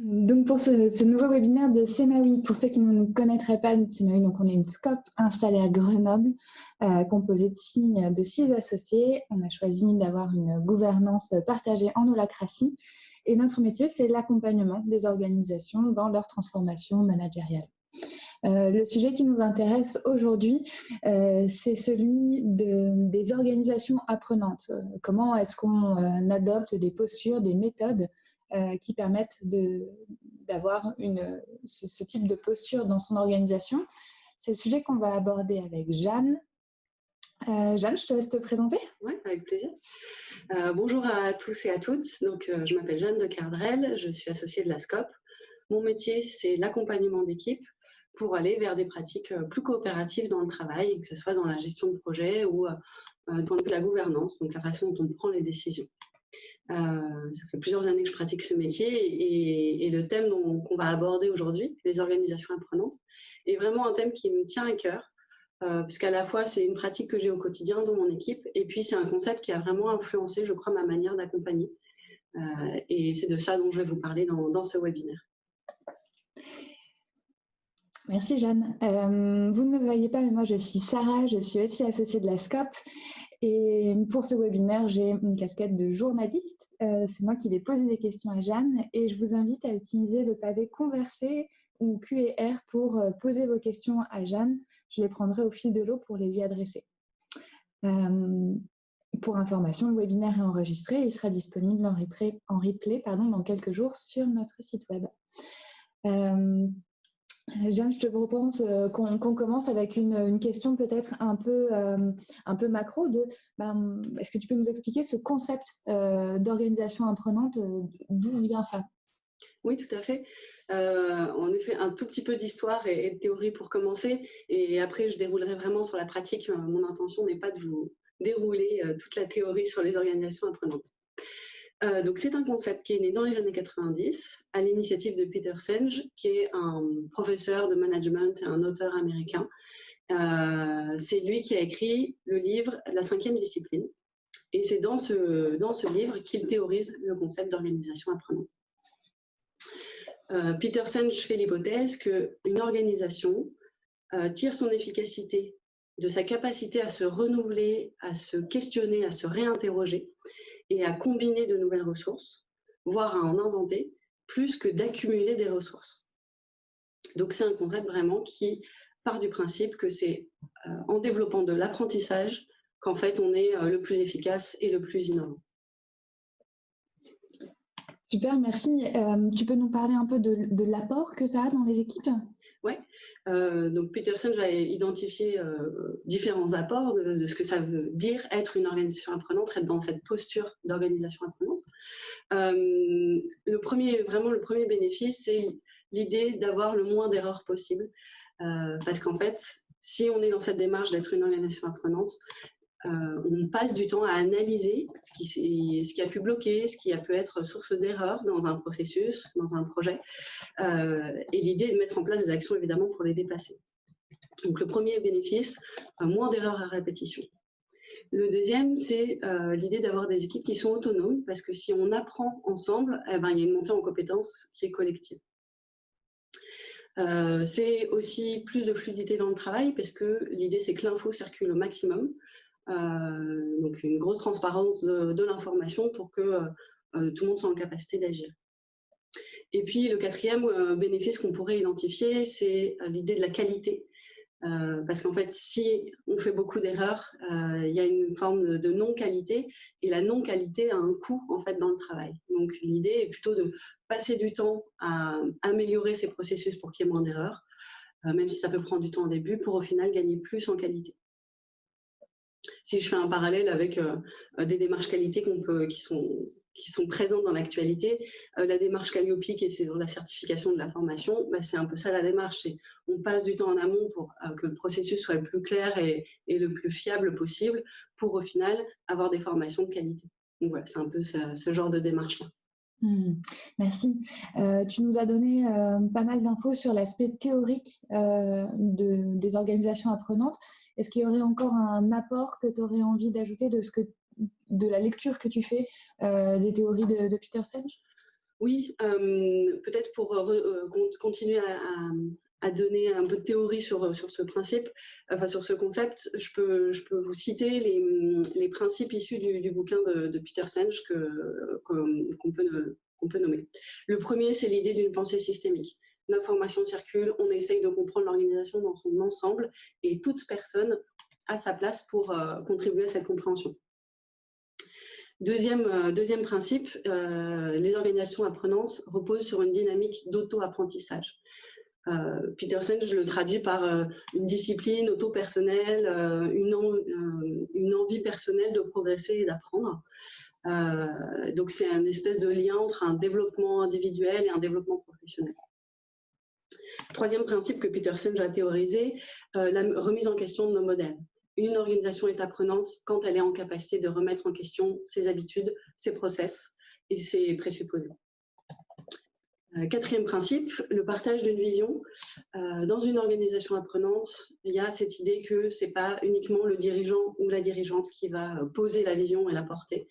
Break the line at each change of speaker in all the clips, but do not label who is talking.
Donc pour ce nouveau webinaire de Semawi, pour ceux qui ne nous connaîtraient pas, Semawi, donc on est une SCOP installée à Grenoble, composée de six associés. On a choisi d'avoir une gouvernance partagée en holacratie. Et notre métier, c'est l'accompagnement des organisations dans leur transformation managériale. Le sujet qui nous intéresse aujourd'hui, c'est celui des organisations apprenantes. Comment est-ce qu'on adopte des postures, des méthodes qui permettent d'avoir ce type de posture dans son organisation. C'est le sujet qu'on va aborder avec Jeanne. Jeanne, je te laisse te présenter.
Oui, avec plaisir. Bonjour à tous et à toutes. Donc, je m'appelle Jeanne de Cardrel, je suis associée de la SCOP. Mon métier, c'est l'accompagnement d'équipe pour aller vers des pratiques plus coopératives dans le travail, que ce soit dans la gestion de projet ou dans la gouvernance, donc la façon dont on prend les décisions. Ça fait plusieurs années que je pratique ce métier et le thème qu'on va aborder aujourd'hui, les organisations apprenantes, est vraiment un thème qui me tient à cœur. Puisqu'à la fois c'est une pratique que j'ai au quotidien dans mon équipe et puis c'est un concept qui a vraiment influencé, je crois, ma manière d'accompagner. Et c'est de ça dont je vais vous parler dans ce webinaire.
Merci Jeanne. Vous ne me voyez pas, mais moi je suis Sarah, je suis aussi associée de la SCOP. Et pour ce webinaire, j'ai une casquette de journaliste. C'est moi qui vais poser des questions à Jeanne et je vous invite à utiliser le pavé Converser ou Q&R pour poser vos questions à Jeanne. Je les prendrai au fil de l'eau pour les lui adresser. Pour information, le webinaire est enregistré et il sera disponible en replay dans quelques jours sur notre site web. Jeanne, je te propose qu'on commence avec une question peut-être un peu macro est-ce que tu peux nous expliquer ce concept d'organisation apprenante, d'où vient ça?
Oui, tout à fait. En effet, un tout petit peu d'histoire et de théorie pour commencer, et après je déroulerai vraiment sur la pratique. Mon intention n'est pas de vous dérouler toute la théorie sur les organisations apprenantes. Donc c'est un concept qui est né dans les années 90 à l'initiative de Peter Senge, qui est un professeur de management et un auteur américain. C'est lui qui a écrit le livre La cinquième discipline, et c'est dans ce livre qu'il théorise le concept d'organisation apprenante. Peter Senge fait l'hypothèse qu'une organisation tire son efficacité de sa capacité à se renouveler, à se questionner, à se réinterroger et à combiner de nouvelles ressources, voire à en inventer, plus que d'accumuler des ressources. Donc c'est un concept vraiment qui part du principe que c'est en développant de l'apprentissage qu'en fait on est le plus efficace et le plus innovant.
Super, merci. Tu peux nous parler un peu de l'apport que ça a dans les équipes ?
Oui, donc Peter Senge a identifié différents apports de ce que ça veut dire être une organisation apprenante, être dans cette posture d'organisation apprenante. Le premier bénéfice, c'est l'idée d'avoir le moins d'erreurs possible, parce qu'en fait, si on est dans cette démarche d'être une organisation apprenante, on passe du temps à analyser ce qui a pu bloquer, ce qui a pu être source d'erreur dans un processus, dans un projet, et l'idée est de mettre en place des actions évidemment pour les dépasser. Donc le premier bénéfice, moins d'erreurs à répétition. Le deuxième, c'est l'idée d'avoir des équipes qui sont autonomes, parce que si on apprend ensemble, il y a une montée en compétences qui est collective. C'est aussi plus de fluidité dans le travail, parce que l'idée c'est que l'info circule au maximum. Donc une grosse transparence de l'information pour que tout le monde soit en capacité d'agir. Et puis le quatrième bénéfice qu'on pourrait identifier, c'est l'idée de la qualité. Parce qu'en fait, si on fait beaucoup d'erreurs, il y a une forme de non-qualité, et la non-qualité a un coût en fait dans le travail. Donc l'idée est plutôt de passer du temps à améliorer ces processus pour qu'il y ait moins d'erreurs, même si ça peut prendre du temps au début, pour au final gagner plus en qualité. Si je fais un parallèle avec des démarches qualité qui sont présentes dans l'actualité, la démarche Calliope qui est sur la certification de la formation, c'est un peu ça la démarche. On passe du temps en amont pour que le processus soit le plus clair et le plus fiable possible pour au final avoir des formations de qualité. Donc voilà, c'est un peu ce genre de démarche-là.
Merci. Tu nous as donné pas mal d'infos sur l'aspect théorique des organisations apprenantes. Est-ce qu'il y aurait encore un apport que tu aurais envie d'ajouter de la lecture que tu fais des théories de Peter Senge ?
Oui, peut-être pour continuer à donner un peu de théorie sur ce principe, enfin sur ce concept, je peux vous citer les principes issus du bouquin de Peter Senge qu'on peut nommer. Le premier, c'est l'idée d'une pensée systémique. L'information circule, on essaye de comprendre l'organisation dans son ensemble et toute personne a sa place pour contribuer à cette compréhension. Deuxième principe, les organisations apprenantes reposent sur une dynamique d'auto-apprentissage. Peter Senge le traduit par une discipline auto-personnelle, une envie personnelle de progresser et d'apprendre. Donc c'est un espèce de lien entre un développement individuel et un développement professionnel. Troisième principe que Peter Senge a théorisé, la remise en question de nos modèles. Une organisation est apprenante quand elle est en capacité de remettre en question ses habitudes, ses process et ses présupposés. Quatrième principe, le partage d'une vision. Dans une organisation apprenante, il y a cette idée que ce n'est pas uniquement le dirigeant ou la dirigeante qui va poser la vision et la porter,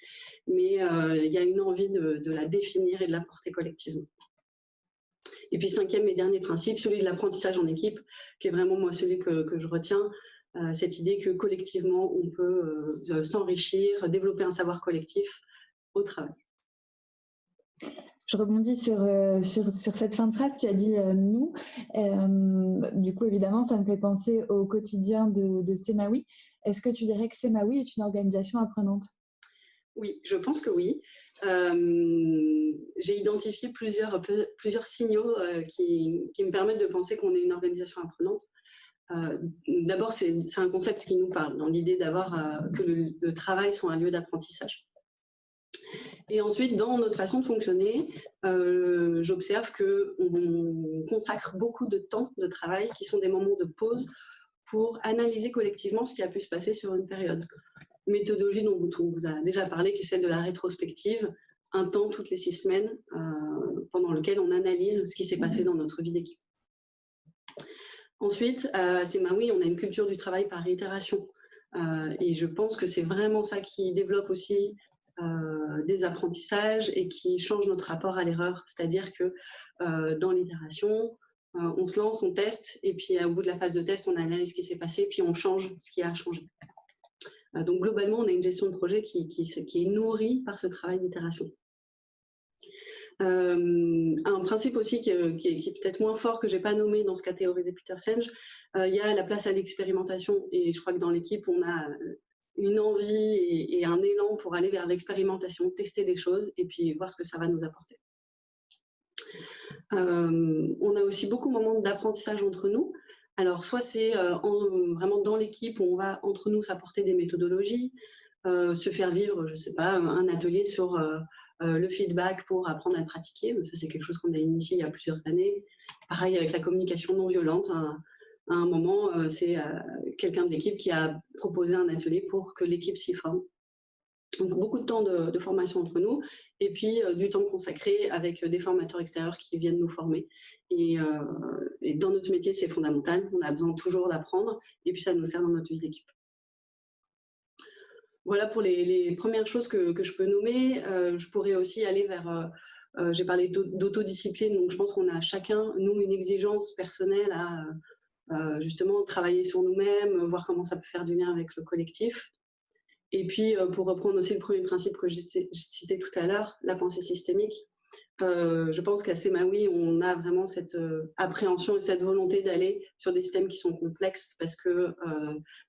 mais il y a une envie de la définir et de la porter collectivement. Et puis cinquième et dernier principe, celui de l'apprentissage en équipe, qui est vraiment moi celui que je retiens, cette idée que collectivement on peut s'enrichir, développer un savoir collectif au travail.
Je rebondis sur cette fin de phrase, tu as dit « nous ». Du coup, évidemment, ça me fait penser au quotidien de Semaoui. Est-ce que tu dirais que Semaoui est une organisation apprenante ?
Oui, je pense que oui. J'ai identifié plusieurs signaux qui me permettent de penser qu'on est une organisation apprenante. D'abord, c'est un concept qui nous parle, dans l'idée d'avoir que le travail soit un lieu d'apprentissage. Et ensuite, dans notre façon de fonctionner, j'observe qu'on consacre beaucoup de temps de travail qui sont des moments de pause pour analyser collectivement ce qui a pu se passer sur une période. Méthodologie dont on vous a déjà parlé, qui est celle de la rétrospective, un temps toutes les 6 semaines pendant lequel on analyse ce qui s'est passé dans notre vie d'équipe. Ensuite, à Semaoui, on a une culture du travail par itération. Et je pense que c'est vraiment ça qui développe aussi des apprentissages et qui change notre rapport à l'erreur. C'est-à-dire que dans l'itération, on se lance, on teste, et puis au bout de la phase de test, on analyse ce qui s'est passé, puis on change ce qui a changé. Donc globalement, on a une gestion de projet qui est nourrie par ce travail d'itération. Un principe aussi qui est peut-être moins fort, que je n'ai pas nommé dans ce qu'a théorisé Peter Senge, il y a la place à l'expérimentation, et je crois que dans l'équipe, on a une envie et un élan pour aller vers l'expérimentation, tester des choses et puis voir ce que ça va nous apporter. On a aussi beaucoup de moments d'apprentissage entre nous. Alors, soit c'est vraiment dans l'équipe où on va entre nous s'apporter des méthodologies, se faire vivre, je ne sais pas, un atelier sur le feedback pour apprendre à le pratiquer. Ça, c'est quelque chose qu'on a initié il y a plusieurs années. Pareil avec la communication non violente. À un moment, c'est quelqu'un de l'équipe qui a proposé un atelier pour que l'équipe s'y forme. Donc, beaucoup de temps de formation entre nous et puis du temps consacré avec des formateurs extérieurs qui viennent nous former. Et dans notre métier, c'est fondamental. On a besoin toujours d'apprendre et puis ça nous sert dans notre vie d'équipe. Voilà pour les premières choses que je peux nommer. Je pourrais aussi aller vers... j'ai parlé d'autodiscipline, donc je pense qu'on a chacun, nous, une exigence personnelle à justement travailler sur nous-mêmes, voir comment ça peut faire du lien avec le collectif. Et puis, pour reprendre aussi le premier principe que j'ai cité tout à l'heure, la pensée systémique, je pense qu'à Semaoui, on a vraiment cette appréhension et cette volonté d'aller sur des systèmes qui sont complexes parce que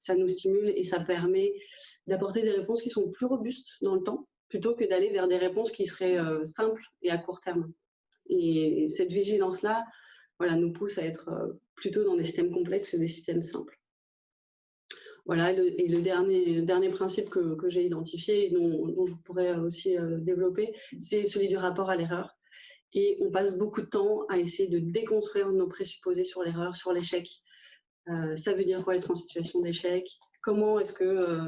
ça nous stimule et ça permet d'apporter des réponses qui sont plus robustes dans le temps plutôt que d'aller vers des réponses qui seraient simples et à court terme. Et cette vigilance-là, voilà, nous pousse à être plutôt dans des systèmes complexes que des systèmes simples. Voilà, et le dernier principe que j'ai identifié et dont je pourrais aussi développer, c'est celui du rapport à l'erreur. Et on passe beaucoup de temps à essayer de déconstruire nos présupposés sur l'erreur, sur l'échec. Ça veut dire quoi être en situation d'échec? Comment est-ce que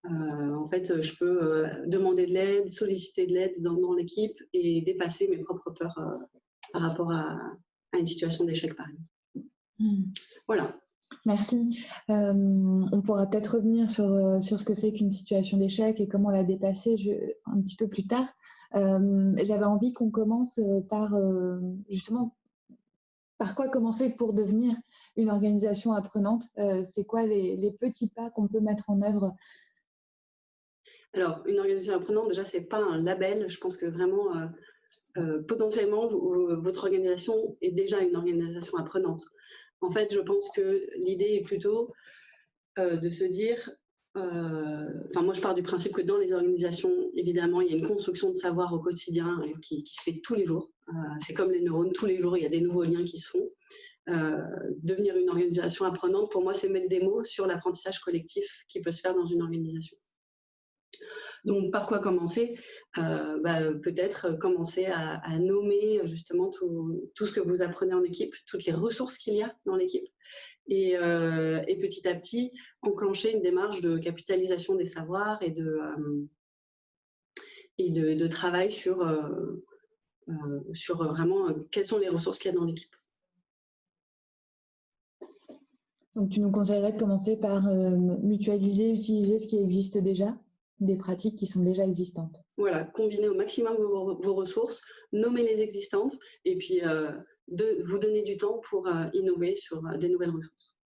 en fait, je peux demander de l'aide, solliciter de l'aide dans l'équipe et dépasser mes propres peurs par rapport à une situation d'échec, par exemple. Voilà.
Merci. On pourra peut-être revenir sur ce que c'est qu'une situation d'échec et comment la dépasser un petit peu plus tard. J'avais envie qu'on commence par justement, par quoi commencer pour devenir une organisation apprenante. C'est quoi les petits pas qu'on peut mettre en œuvre?
Alors, une organisation apprenante, déjà, c'est pas un label. Je pense que vraiment, potentiellement, votre organisation est déjà une organisation apprenante. En fait, je pense que l'idée est plutôt de se dire, moi je pars du principe que dans les organisations, évidemment, il y a une construction de savoir au quotidien qui se fait tous les jours. C'est comme les neurones, tous les jours, il y a des nouveaux liens qui se font. Devenir une organisation apprenante, pour moi, c'est mettre des mots sur l'apprentissage collectif qui peut se faire dans une organisation. Donc, par quoi commencer? Peut-être commencer à nommer justement tout ce que vous apprenez en équipe, toutes les ressources qu'il y a dans l'équipe, et petit à petit enclencher une démarche de capitalisation des savoirs et de travail sur vraiment quelles sont les ressources qu'il y a dans l'équipe.
Donc, tu nous conseillerais de commencer par mutualiser, utiliser ce qui existe déjà, des pratiques qui sont déjà existantes.
Voilà, combiner au maximum vos ressources, nommer les existantes, et puis vous donner du temps pour innover sur des nouvelles ressources.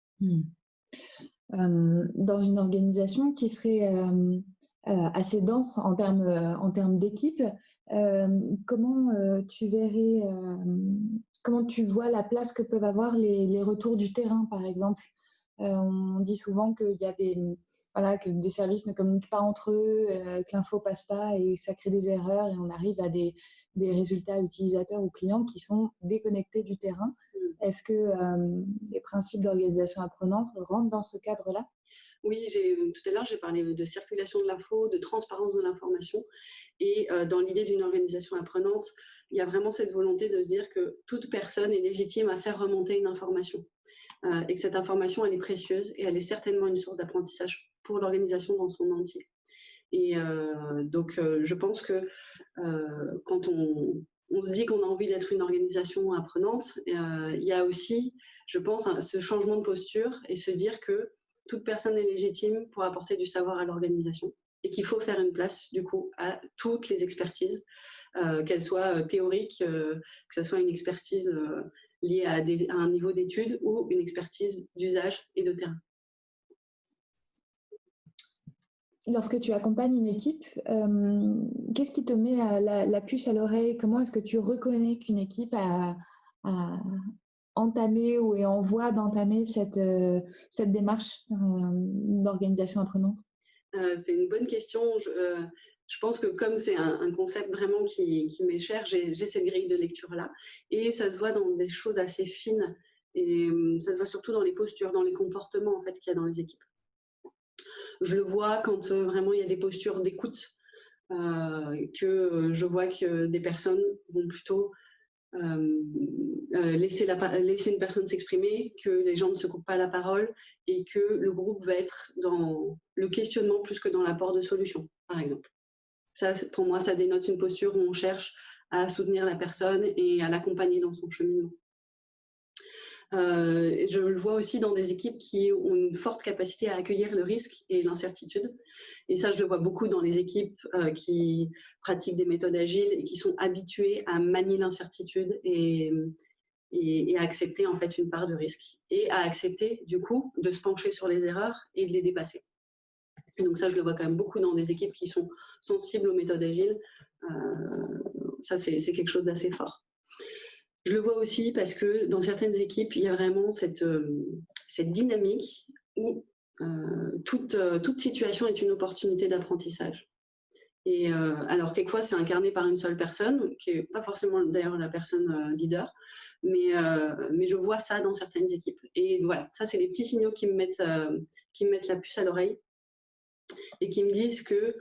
Dans une organisation qui serait assez dense en termes d'équipe, comment tu verrais, comment tu vois la place que peuvent avoir les retours du terrain, par exemple? On dit souvent qu'il y a que des services ne communiquent pas entre eux, que l'info passe pas et ça crée des erreurs et on arrive à des résultats utilisateurs ou clients qui sont déconnectés du terrain. Est-ce que les principes d'organisation apprenante rentrent dans ce cadre-là?
Oui, tout à l'heure, j'ai parlé de circulation de l'info, de transparence de l'information. Et dans l'idée d'une organisation apprenante, il y a vraiment cette volonté de se dire que toute personne est légitime à faire remonter une information. Et que cette information, elle est précieuse et elle est certainement une source d'apprentissage pour l'organisation dans son entier. Et donc, je pense que quand on se dit qu'on a envie d'être une organisation apprenante, il y a aussi, je pense, ce changement de posture et se dire que toute personne est légitime pour apporter du savoir à l'organisation et qu'il faut faire une place, du coup, à toutes les expertises, qu'elles soient théoriques, que ce soit une expertise liée à un niveau d'études ou une expertise d'usage et de terrain.
Lorsque tu accompagnes une équipe, qu'est-ce qui te met la puce à l'oreille? Comment est-ce que tu reconnais qu'une équipe a entamé ou est en voie d'entamer cette démarche d'organisation apprenante?
C'est une bonne question. Je pense que comme c'est un concept vraiment qui m'est cher, j'ai cette grille de lecture-là. Et ça se voit dans des choses assez fines. Et ça se voit surtout dans les postures, dans les comportements en fait, qu'il y a dans les équipes. Je le vois quand vraiment il y a des postures d'écoute, que je vois que des personnes vont plutôt laisser une personne s'exprimer, que les gens ne se coupent pas la parole et que le groupe va être dans le questionnement plus que dans l'apport de solutions, par exemple. Ça, pour moi, ça dénote une posture où on cherche à soutenir la personne et à l'accompagner dans son cheminement. Je le vois aussi dans des équipes qui ont une forte capacité à accueillir le risque et l'incertitude. Et ça, je le vois beaucoup dans les équipes qui pratiquent des méthodes agiles et qui sont habituées à manier l'incertitude et à accepter en fait une part de risque et à accepter du coup de se pencher sur les erreurs et de les dépasser. Et donc ça, je le vois quand même beaucoup dans des équipes qui sont sensibles aux méthodes agiles. Ça, c'est quelque chose d'assez fort. Je le vois aussi parce que dans certaines équipes, il y a vraiment cette dynamique où toute situation est une opportunité d'apprentissage. Et alors, quelquefois, c'est incarné par une seule personne, qui n'est pas forcément d'ailleurs la personne leader, mais je vois ça dans certaines équipes. Et voilà, ça, c'est des petits signaux qui me mettent la puce à l'oreille et qui me disent que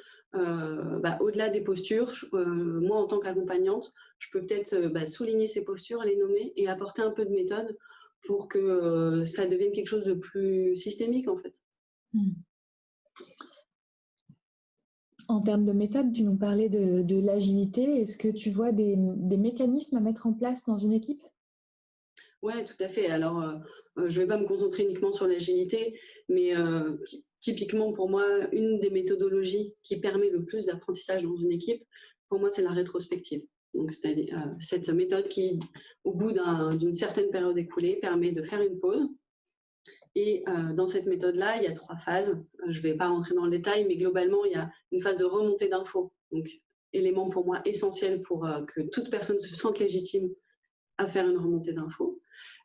au-delà des postures, moi, en tant qu'accompagnante, je peux peut-être souligner ces postures, les nommer et apporter un peu de méthode pour que ça devienne quelque chose de plus systémique, en fait.
En termes de méthode, tu nous parlais de l'agilité. Est-ce que tu vois des mécanismes à mettre en place dans une équipe?
Ouais, tout à fait. Alors, je ne vais pas me concentrer uniquement sur l'agilité, mais typiquement pour moi, une des méthodologies qui permet le plus d'apprentissage dans une équipe, pour moi, c'est la rétrospective. Donc, c'est-à-dire cette méthode qui, au bout d'une certaine période écoulée, permet de faire une pause. Et dans cette méthode-là, il y a 3 phases. Je ne vais pas rentrer dans le détail, mais globalement, il y a une phase de remontée d'infos. Donc, élément pour moi essentiel pour que toute personne se sente légitime à faire une remontée d'infos.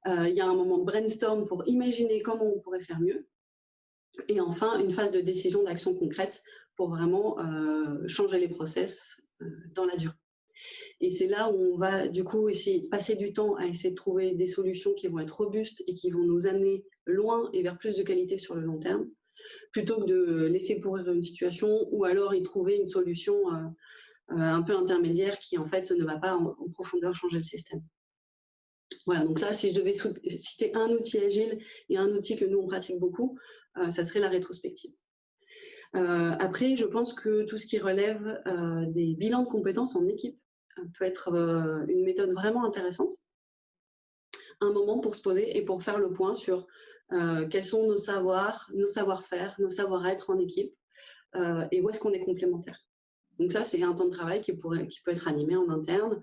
Il y a un moment de brainstorm pour imaginer comment on pourrait faire mieux. Et enfin, une phase de décision d'action concrète pour vraiment changer les process dans la durée. Et c'est là où on va du coup essayer de passer du temps à essayer de trouver des solutions qui vont être robustes et qui vont nous amener loin et vers plus de qualité sur le long terme, plutôt que de laisser pourrir une situation ou alors y trouver une solution un peu intermédiaire qui en fait ne va pas en profondeur changer le système. Voilà, donc là, si je devais citer un outil agile et un outil que nous on pratique beaucoup, ça serait la rétrospective. Après, je pense que tout ce qui relève des bilans de compétences en équipe peut être une méthode vraiment intéressante. Un moment pour se poser et pour faire le point sur quels sont nos savoirs, nos savoir-faire, nos savoir-être en équipe et où est-ce qu'on est complémentaires. Donc ça, c'est un temps de travail qui peut être animé en interne,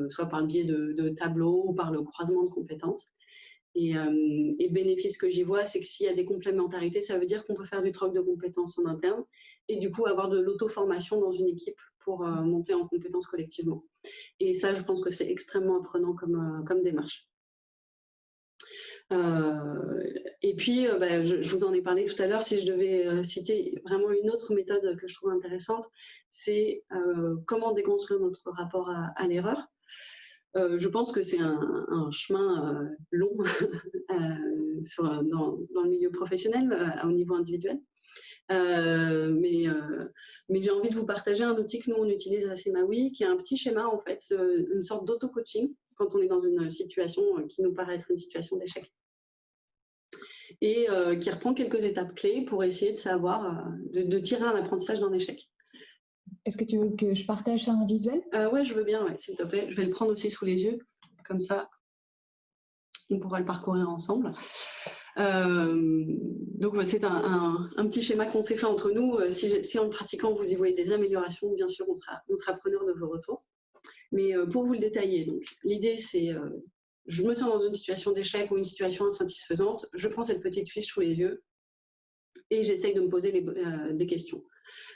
soit par le biais de tableaux ou par le croisement de compétences. Et le bénéfice que j'y vois, c'est que s'il y a des complémentarités, ça veut dire qu'on peut faire du troc de compétences en interne et du coup avoir de l'auto-formation dans une équipe pour monter en compétences collectivement. Et ça, je pense que c'est extrêmement apprenant comme démarche. Et puis, je vous en ai parlé tout à l'heure, si je devais citer vraiment une autre méthode que je trouve intéressante, c'est comment déconstruire notre rapport à l'erreur. Je pense que c'est un chemin long dans le milieu professionnel, au niveau individuel. Mais j'ai envie de vous partager un outil que nous on utilise à Semaoui, qui est un petit schéma en fait, une sorte d'auto-coaching quand on est dans une situation qui nous paraît être une situation d'échec. Et qui reprend quelques étapes clés pour essayer de savoir, de tirer un apprentissage d'un échec.
Est-ce que tu veux que je partage ça en visuel ?
Ouais, je veux bien, ouais, s'il te plaît. Je vais le prendre aussi sous les yeux, comme ça, on pourra le parcourir ensemble. Donc, c'est un petit schéma qu'on s'est fait entre nous. Si en le pratiquant, vous y voyez des améliorations, bien sûr, on sera preneur de vos retours. Mais pour vous le détailler, donc l'idée, c'est je me sens dans une situation d'échec ou une situation insatisfaisante, je prends cette petite fiche sous les yeux et j'essaye de me poser des questions.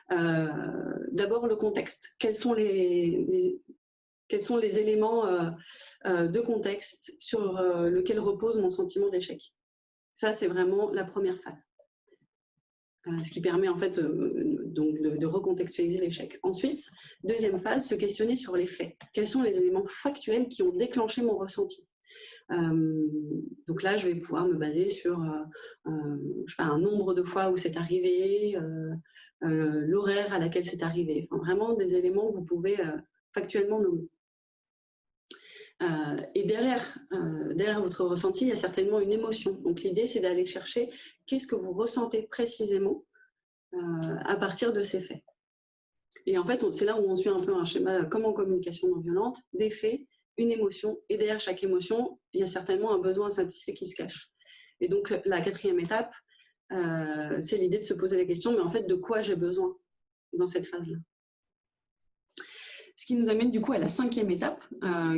D'abord, le contexte. Quels sont les éléments de contexte sur lequel repose mon sentiment d'échec? Ça, c'est vraiment la première phase. Ce qui permet en fait donc de recontextualiser l'échec. Ensuite, deuxième phase, se questionner sur les faits. Quels sont les éléments factuels qui ont déclenché mon ressenti? Donc là, je vais pouvoir me baser sur je sais pas, un nombre de fois où c'est arrivé, l'horaire à laquelle c'est arrivé. Enfin, vraiment des éléments que vous pouvez factuellement nommer. Et derrière votre ressenti, il y a certainement une émotion. Donc l'idée, c'est d'aller chercher qu'est-ce que vous ressentez précisément à partir de ces faits. Et en fait, c'est là où on suit un peu un schéma comme en communication non violente, des faits, une émotion, et derrière chaque émotion, il y a certainement un besoin insatisfait qui se cache. Et donc la quatrième étape, c'est l'idée de se poser la question, mais en fait, de quoi j'ai besoin dans cette phase-là? Ce qui nous amène du coup à la cinquième étape,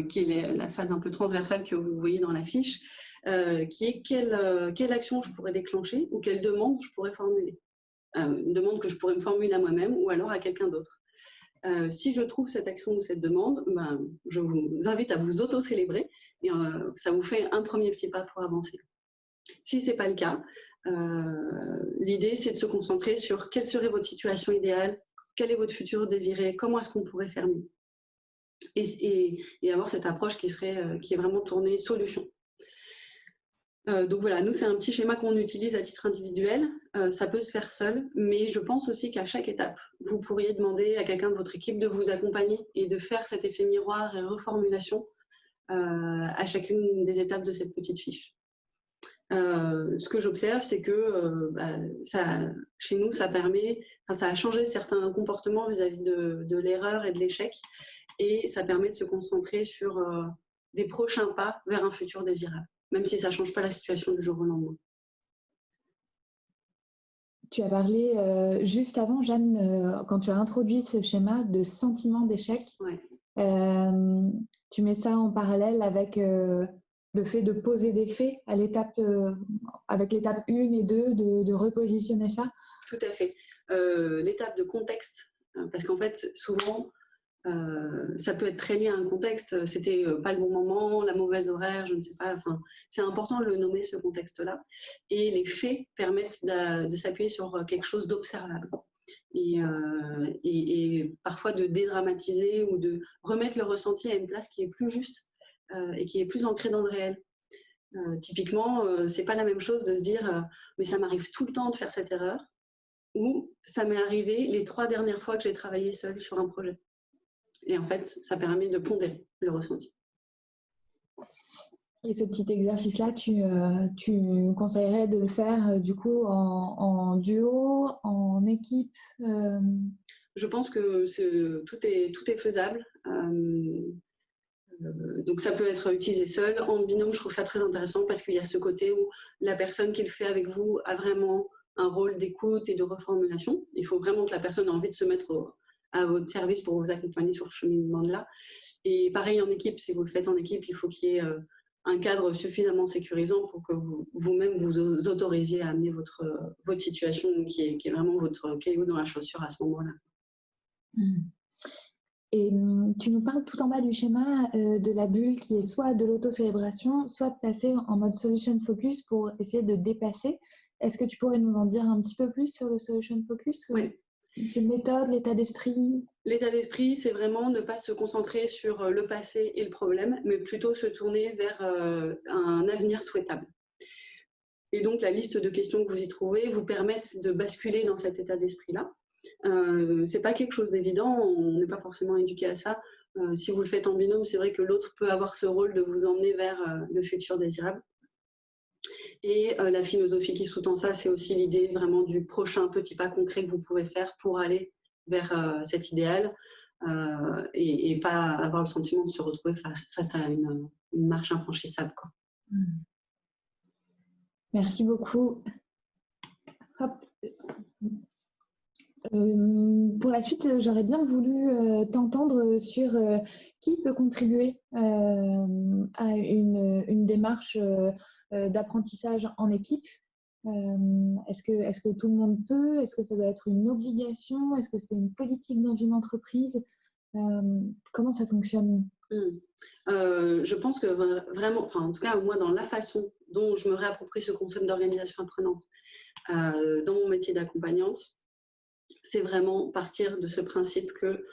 qui est la phase un peu transversale que vous voyez dans la fiche, qui est quelle action je pourrais déclencher ou quelle demande je pourrais formuler. Une demande que je pourrais me formuler à moi-même ou alors à quelqu'un d'autre. Si je trouve cette action ou cette demande, je vous invite à vous auto-célébrer et ça vous fait un premier petit pas pour avancer. Si ce n'est pas le cas, l'idée c'est de se concentrer sur quelle serait votre situation idéale, quel est votre futur désiré, comment est-ce qu'on pourrait faire mieux et avoir cette approche qui est vraiment tournée solution. Donc voilà, nous c'est un petit schéma qu'on utilise à titre individuel, ça peut se faire seul, mais je pense aussi qu'à chaque étape, vous pourriez demander à quelqu'un de votre équipe de vous accompagner et de faire cet effet miroir et reformulation à chacune des étapes de cette petite fiche. Ce que j'observe, c'est que chez nous, ça a changé certains comportements vis-à-vis de l'erreur et de l'échec, et ça permet de se concentrer sur des prochains pas vers un futur désirable. même si ça ne change pas la situation du jour au lendemain.
Tu as parlé juste avant, Jeanne, quand tu as introduit ce schéma de sentiment d'échec.
Ouais.
Tu mets ça en parallèle avec le fait de poser des faits à l'étape, avec l'étape 1 et 2, de repositionner ça.
Tout à fait. L'étape de contexte, parce qu'en fait, souvent, ça peut être très lié à un contexte. C'était pas le bon moment, la mauvaise horaire, je ne sais pas. Enfin, c'est important de le nommer, ce contexte-là. Et les faits permettent de s'appuyer sur quelque chose d'observable. Et parfois de dédramatiser ou de remettre le ressenti à une place qui est plus juste et qui est plus ancrée dans le réel. Typiquement, c'est pas la même chose de se dire mais ça m'arrive tout le temps de faire cette erreur, ou ça m'est arrivé les 3 dernières fois que j'ai travaillé seule sur un projet. Et en fait, ça permet de pondérer le ressenti.
Et ce petit exercice-là, tu conseillerais de le faire du coup en duo, en équipe
Je pense que tout est faisable. Donc ça peut être utilisé seul. En binôme, je trouve ça très intéressant parce qu'il y a ce côté où la personne qui le fait avec vous a vraiment un rôle d'écoute et de reformulation. Il faut vraiment que la personne ait envie de se mettre à votre service pour vous accompagner sur ce cheminement-là. Et pareil en équipe, si vous le faites en équipe, il faut qu'il y ait un cadre suffisamment sécurisant pour que vous-même vous autorisiez à amener votre situation qui est vraiment votre caillou dans la chaussure à ce moment-là.
Et tu nous parles tout en bas du schéma de la bulle qui est soit de l'autocélébration, soit de passer en mode solution focus pour essayer de dépasser. Est-ce que tu pourrais nous en dire un petit peu plus sur le solution focus?
Oui.
C'est une méthode, l'état d'esprit?
L'état d'esprit, c'est vraiment ne pas se concentrer sur le passé et le problème, mais plutôt se tourner vers un avenir souhaitable. Et donc, la liste de questions que vous y trouvez vous permettent de basculer dans cet état d'esprit-là. C'est pas quelque chose d'évident, on n'est pas forcément éduqué à ça. Si vous le faites en binôme, c'est vrai que l'autre peut avoir ce rôle de vous emmener vers le futur désirable. Et la philosophie qui sous-tend ça, c'est aussi l'idée vraiment du prochain petit pas concret que vous pouvez faire pour aller vers cet idéal et pas avoir le sentiment de se retrouver face à une marche infranchissable, quoi.
Merci beaucoup. Hop. Pour la suite, j'aurais bien voulu t'entendre sur qui peut contribuer à une démarche d'apprentissage en équipe. Est-ce que tout le monde peut? Est-ce que ça doit être une obligation? Est-ce que c'est une politique dans une entreprise? Comment ça fonctionne?
Je pense que vraiment, enfin, en tout cas, moi, dans la façon dont je me réapproprie ce concept d'organisation apprenante dans mon métier d'accompagnante, c'est vraiment partir de ce principe que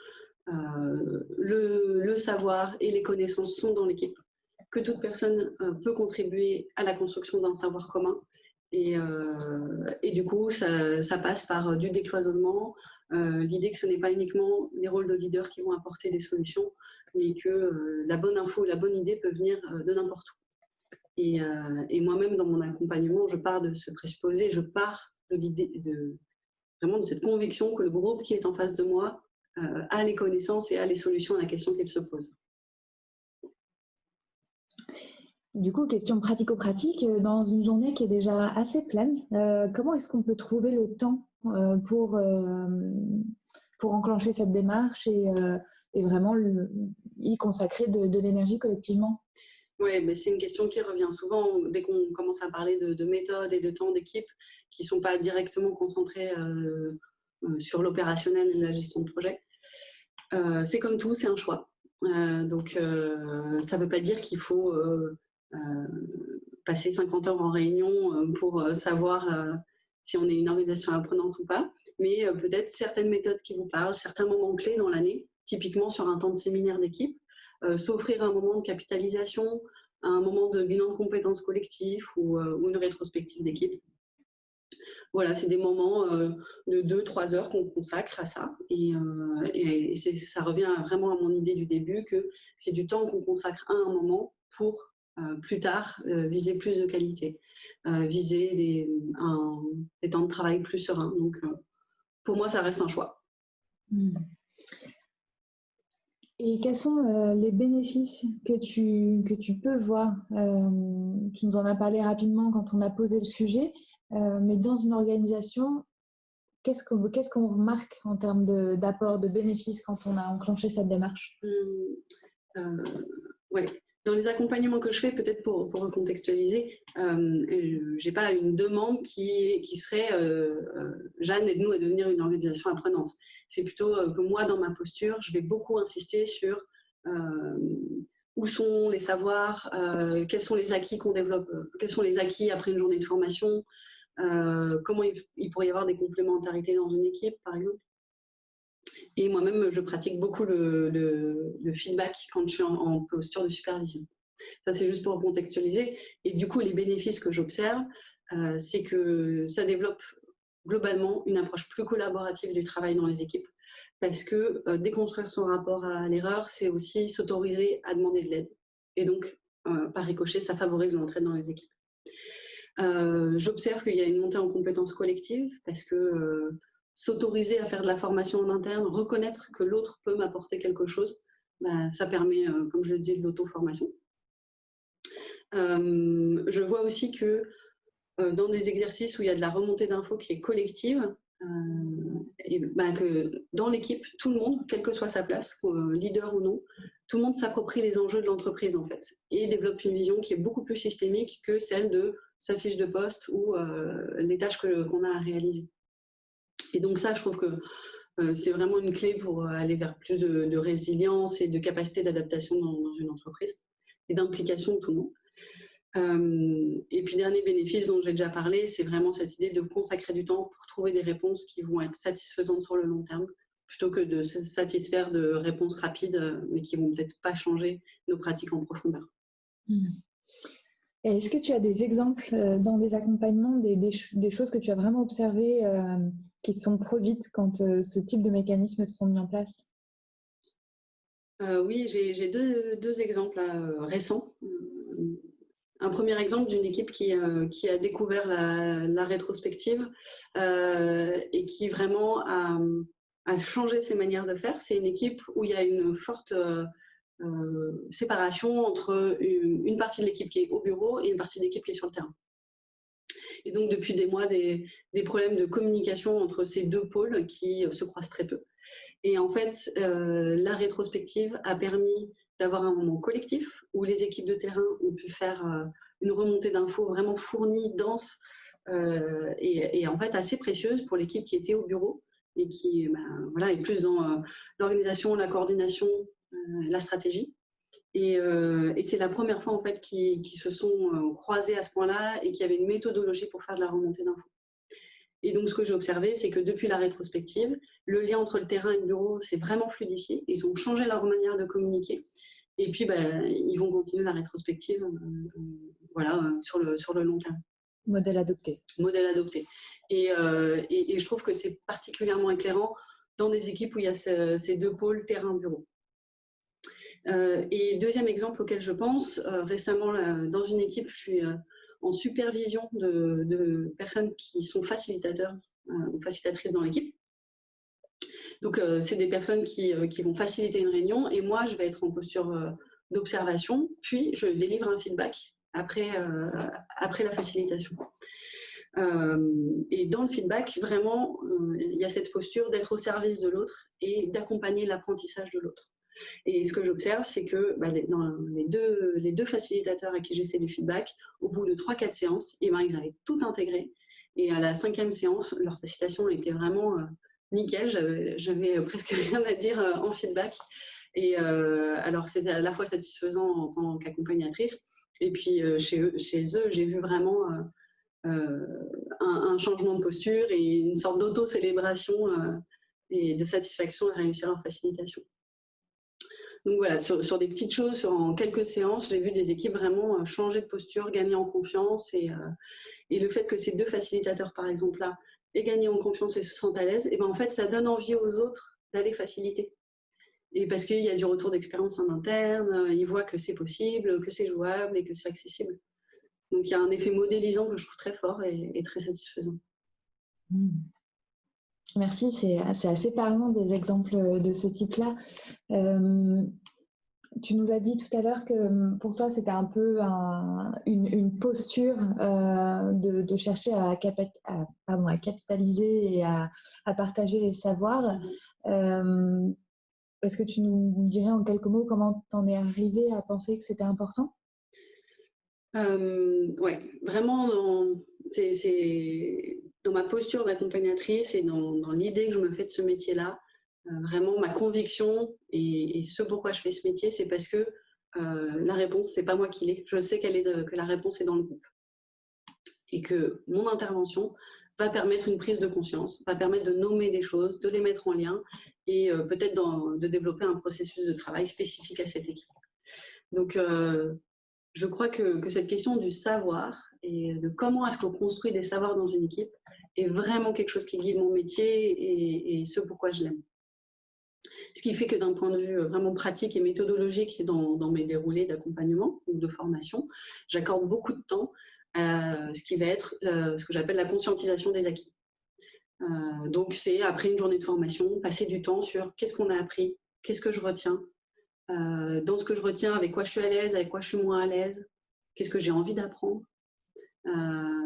le savoir et les connaissances sont dans l'équipe, que toute personne peut contribuer à la construction d'un savoir commun. Et du coup, ça passe par du décloisonnement, l'idée que ce n'est pas uniquement les rôles de leader qui vont apporter des solutions, mais que la bonne info, la bonne idée peut venir de n'importe où. Et moi-même, dans mon accompagnement, je pars de ce présupposé, je pars de l'idée vraiment de cette conviction que le groupe qui est en face de moi a les connaissances et a les solutions à la question qu'il se pose.
Du coup, question pratico-pratique, dans une journée qui est déjà assez pleine, comment est-ce qu'on peut trouver le temps pour enclencher cette démarche et vraiment y consacrer de l'énergie collectivement?
Oui, mais c'est une question qui revient souvent dès qu'on commence à parler de méthodes et de temps d'équipe qui ne sont pas directement concentrés sur l'opérationnel et la gestion de projet. C'est comme tout, c'est un choix. Donc, ça ne veut pas dire qu'il faut passer 50 heures en réunion pour savoir si on est une organisation apprenante ou pas, mais peut-être certaines méthodes qui vous parlent, certains moments clés dans l'année, typiquement sur un temps de séminaire d'équipe, s'offrir un moment de capitalisation, un moment de bilan de compétences collectifs ou une rétrospective d'équipe. Voilà, c'est des moments de 2-3 heures qu'on consacre à ça. Et ça revient vraiment à mon idée du début que c'est du temps qu'on consacre à un moment pour plus tard viser plus de qualité, viser des temps de travail plus sereins. Donc, pour moi, ça reste un choix.
Et quels sont les bénéfices que tu peux voir? Tu nous en as parlé rapidement quand on a posé le sujet, mais dans une organisation, qu'est-ce qu'on remarque en termes d'apport, de bénéfices quand on a enclenché cette démarche?
Ouais. Dans les accompagnements que je fais, peut-être pour recontextualiser, je n'ai pas une demande qui serait Jeanne, aide-nous à devenir une organisation apprenante. C'est plutôt que moi, dans ma posture, je vais beaucoup insister sur où sont les savoirs, quels sont les acquis qu'on développe, quels sont les acquis après une journée de formation, comment il pourrait y avoir des complémentarités dans une équipe, par exemple. Et moi-même, je pratique beaucoup le feedback quand je suis en posture de supervision. Ça, c'est juste pour contextualiser. Et du coup, les bénéfices que j'observe, c'est que ça développe globalement une approche plus collaborative du travail dans les équipes. Parce que déconstruire son rapport à l'erreur, c'est aussi s'autoriser à demander de l'aide. Et donc, par ricochet, ça favorise l'entraide dans les équipes. J'observe qu'il y a une montée en compétences collectives parce que s'autoriser à faire de la formation en interne, reconnaître que l'autre peut m'apporter quelque chose, bah, ça permet, comme je le disais, de l'auto-formation. Je vois aussi que dans des exercices où il y a de la remontée d'infos qui est collective, et bah, que dans l'équipe, tout le monde, quelle que soit sa place, leader ou non, tout le monde s'approprie les enjeux de l'entreprise en fait et développe une vision qui est beaucoup plus systémique que celle de sa fiche de poste ou les tâches qu'on a à réaliser. Et donc ça, je trouve que c'est vraiment une clé pour aller vers plus de résilience et de capacité d'adaptation dans une entreprise et d'implication de tout le monde. Et puis, dernier bénéfice dont j'ai déjà parlé, c'est vraiment cette idée de consacrer du temps pour trouver des réponses qui vont être satisfaisantes sur le long terme, plutôt que de se satisfaire de réponses rapides, mais qui vont peut-être pas changer nos pratiques en profondeur.
Et est-ce que tu as des exemples dans des accompagnements, des choses que tu as vraiment observées qui se sont produites quand ce type de mécanismes se sont mis en place?
Oui, j'ai deux exemples récents. Un premier exemple d'une équipe qui a découvert la rétrospective et qui vraiment a changé ses manières de faire. C'est une équipe où il y a une forte séparation entre une partie de l'équipe qui est au bureau et une partie de l'équipe qui est sur le terrain. Et donc, depuis des mois, des problèmes de communication entre ces deux pôles qui se croisent très peu. Et en fait, la rétrospective a permis d'avoir un moment collectif où les équipes de terrain ont pu faire une remontée d'infos vraiment fournie, dense et en fait assez précieuse pour l'équipe qui était au bureau et qui voilà, est plus dans l'organisation, la coordination, la stratégie. Et c'est la première fois en fait qu'ils se sont croisés à ce point-là et qu'il y avait une méthodologie pour faire de la remontée d'infos. Et donc, ce que j'ai observé, c'est que depuis la rétrospective, le lien entre le terrain et le bureau s'est vraiment fluidifié. Ils ont changé leur manière de communiquer. Et puis, ils vont continuer la rétrospective voilà, sur le long terme.
Modèle adopté.
Modèle adopté. Et je trouve que c'est particulièrement éclairant dans des équipes où il y a ces deux pôles terrain-bureau. Et deuxième exemple auquel je pense, récemment, dans une équipe, je suis en supervision de personnes qui sont facilitateurs ou facilitatrices dans l'équipe. Donc, c'est des personnes qui vont faciliter une réunion et moi, je vais être en posture d'observation, puis je délivre un feedback après la facilitation. Et dans le feedback, vraiment, il y a cette posture d'être au service de l'autre et d'accompagner l'apprentissage de l'autre. Et ce que j'observe, c'est que dans les deux facilitateurs à qui j'ai fait du feedback, au bout de 3-4 séances, ils avaient tout intégré. Et à la 5e séance, leur facilitation était vraiment nickel. J'avais presque rien à dire en feedback. Et alors, c'était à la fois satisfaisant en tant qu'accompagnatrice. Et puis, chez eux, j'ai vu vraiment un changement de posture et une sorte d'auto-célébration et de satisfaction à réussir leur facilitation. Donc voilà, sur des petites choses, en quelques séances, j'ai vu des équipes vraiment changer de posture, gagner en confiance. Et le fait que ces deux facilitateurs, par exemple, là, aient gagné en confiance et se sentent à l'aise, et en fait, ça donne envie aux autres d'aller faciliter. Et parce qu'il y a du retour d'expérience en interne, ils voient que c'est possible, que c'est jouable et que c'est accessible. Donc il y a un effet modélisant que je trouve très fort et très satisfaisant.
Merci, c'est assez parlant des exemples de ce type-là. Tu nous as dit tout à l'heure que pour toi, c'était un peu une posture de chercher à capitaliser et à partager les savoirs. Est-ce que tu nous dirais en quelques mots comment tu en es arrivé à penser que c'était important?
Oui, vraiment, c'est dans ma posture d'accompagnatrice et dans l'idée que je me fais de ce métier-là. Vraiment, ma conviction et ce pourquoi je fais ce métier, c'est parce que la réponse, c'est pas moi qui l'ai. Je sais que la réponse est dans le groupe. Et que mon intervention va permettre une prise de conscience, va permettre de nommer des choses, de les mettre en lien et peut-être de développer un processus de travail spécifique à cette équipe. Donc, je crois que cette question du savoir et de comment est-ce qu'on construit des savoirs dans une équipe est vraiment quelque chose qui guide mon métier et ce pourquoi je l'aime. Ce qui fait que d'un point de vue vraiment pratique et méthodologique dans mes déroulés d'accompagnement ou de formation, j'accorde beaucoup de temps à ce qui va être ce que j'appelle la conscientisation des acquis. Donc c'est après une journée de formation, passer du temps sur qu'est-ce qu'on a appris, qu'est-ce que je retiens, dans ce que je retiens, avec quoi je suis à l'aise, avec quoi je suis moins à l'aise, qu'est-ce que j'ai envie d'apprendre.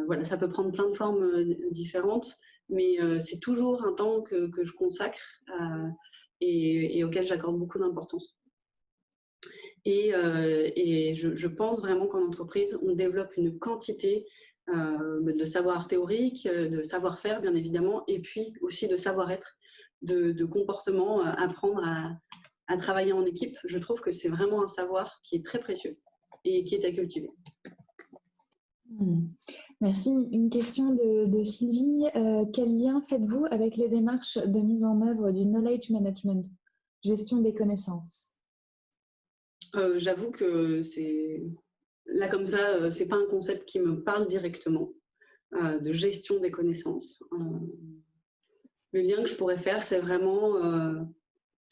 Voilà, ça peut prendre plein de formes différentes, mais c'est toujours un temps que je consacre et auquel j'accorde beaucoup d'importance. Et je pense vraiment qu'en entreprise, on développe une quantité de savoir théorique, de savoir-faire bien évidemment, et puis aussi de savoir-être, de comportement, apprendre à travailler en équipe. Je trouve que c'est vraiment un savoir qui est très précieux et qui est à cultiver.
Merci. Une question de Sylvie. Quel lien faites-vous avec les démarches de mise en œuvre du knowledge management, gestion des connaissances?
J'avoue que là comme ça, c'est pas un concept qui me parle directement, de gestion des connaissances. Le lien que je pourrais faire, c'est vraiment,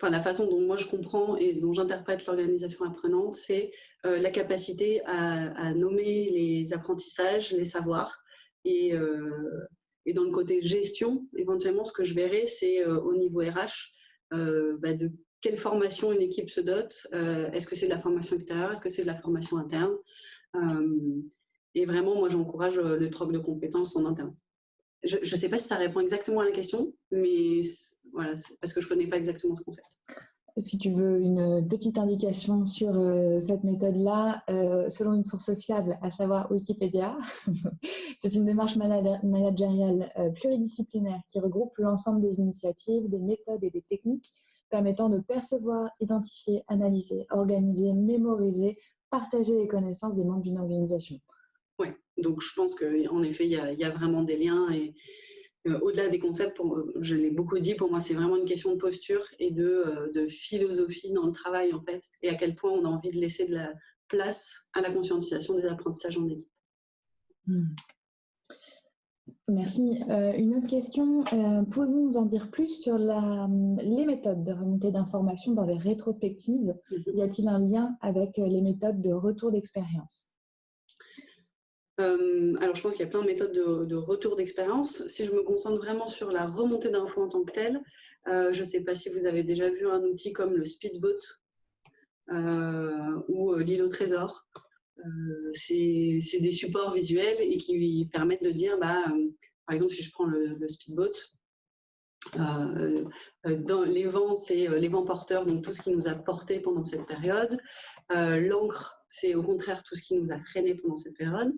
la façon dont moi je comprends et dont j'interprète l'organisation apprenante, c'est la capacité à nommer les apprentissages, les savoirs. Et dans le côté gestion, éventuellement, ce que je verrais, c'est au niveau RH, de quelle formation une équipe se dote. Est-ce que c'est de la formation extérieure? Est-ce que c'est de la formation interne? Et vraiment, moi, j'encourage le troc de compétences en interne. Je ne sais pas si ça répond exactement à la question, mais voilà, parce que je ne connais pas exactement ce concept.
Si tu veux une petite indication sur cette méthode-là, selon une source fiable, à savoir Wikipédia, c'est une démarche managériale pluridisciplinaire qui regroupe l'ensemble des initiatives, des méthodes et des techniques permettant de percevoir, identifier, analyser, organiser, mémoriser, partager les connaissances des membres d'une organisation.
Oui, donc je pense qu'en effet, il y a vraiment des liens et au-delà des concepts, je l'ai beaucoup dit, pour moi, c'est vraiment une question de posture et de philosophie dans le travail, en fait, et à quel point on a envie de laisser de la place à la conscientisation des apprentissages en équipe.
Merci. Une autre question, pouvez-vous nous en dire plus sur les méthodes de remontée d'informations dans les rétrospectives? Y a-t-il un lien avec les méthodes de retour d'expérience?
Alors, je pense qu'il y a plein de méthodes de retour d'expérience. Si je me concentre vraiment sur la remontée d'infos en tant que telle, je ne sais pas si vous avez déjà vu un outil comme le Speedboat ou l'île au trésor. C'est des supports visuels et qui permettent de dire, par exemple, si je prends le Speedboat, dans les vents, c'est les vents porteurs, donc tout ce qui nous a porté pendant cette période. L'encre, c'est au contraire tout ce qui nous a freiné pendant cette période.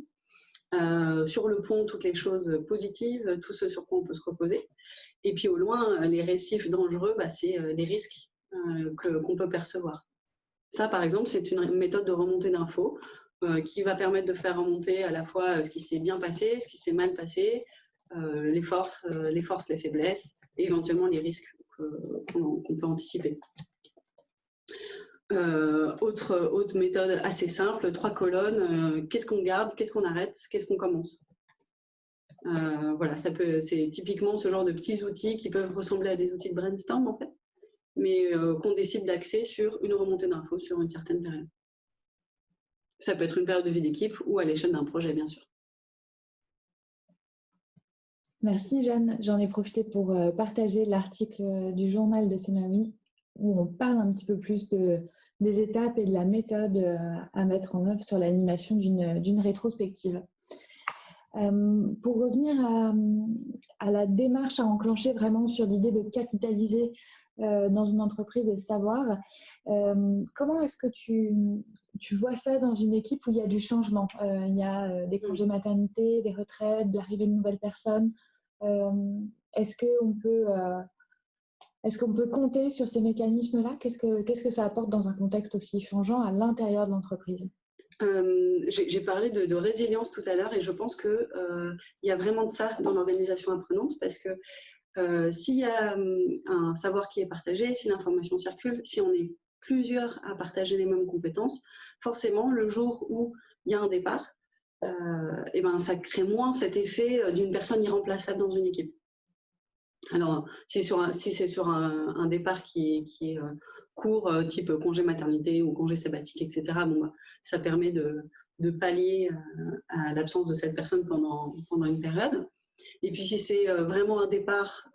Sur le pont, toutes les choses positives, tout ce sur quoi on peut se reposer. Et puis au loin, les récifs dangereux, c'est les risques qu'on peut percevoir. Ça, par exemple, c'est une méthode de remontée d'infos qui va permettre de faire remonter à la fois ce qui s'est bien passé, ce qui s'est mal passé, les forces, les faiblesses, et éventuellement les risques qu'on peut anticiper. Autre méthode assez simple, 3 colonnes, qu'est-ce qu'on garde, qu'est-ce qu'on arrête, qu'est-ce qu'on commence. Voilà, c'est typiquement ce genre de petits outils qui peuvent ressembler à des outils de brainstorm en fait, mais qu'on décide d'axer sur une remontée d'infos sur une certaine période. Ça peut être une période de vie d'équipe ou à l'échelle d'un projet bien sûr.
Merci Jeanne. J'en ai profité pour partager l'article du journal de CMAOI où on parle un petit peu plus des étapes et de la méthode à mettre en œuvre sur l'animation d'une rétrospective. Pour revenir à la démarche à enclencher vraiment sur l'idée de capitaliser dans une entreprise et savoir, comment est-ce que tu vois ça dans une équipe où il y a du changement? Il y a des congés maternité, des retraites, de l'arrivée de nouvelles personnes. Est-ce qu'on peut compter sur ces mécanismes-là? Qu'est-ce que ça apporte dans un contexte aussi changeant à l'intérieur de l'entreprise?
J'ai parlé de résilience tout à l'heure et je pense qu'il y a vraiment de ça dans l'organisation apprenante parce que s'il y a un savoir qui est partagé, si l'information circule, si on est plusieurs à partager les mêmes compétences, forcément, le jour où il y a un départ, et ben, ça crée moins cet effet d'une personne irremplaçable dans une équipe. Alors, si c'est sur un départ qui est court, type congé maternité ou congé sabbatique, etc., bon, bah, ça permet de pallier à l'absence de cette personne pendant une période. Et puis si c'est vraiment un départ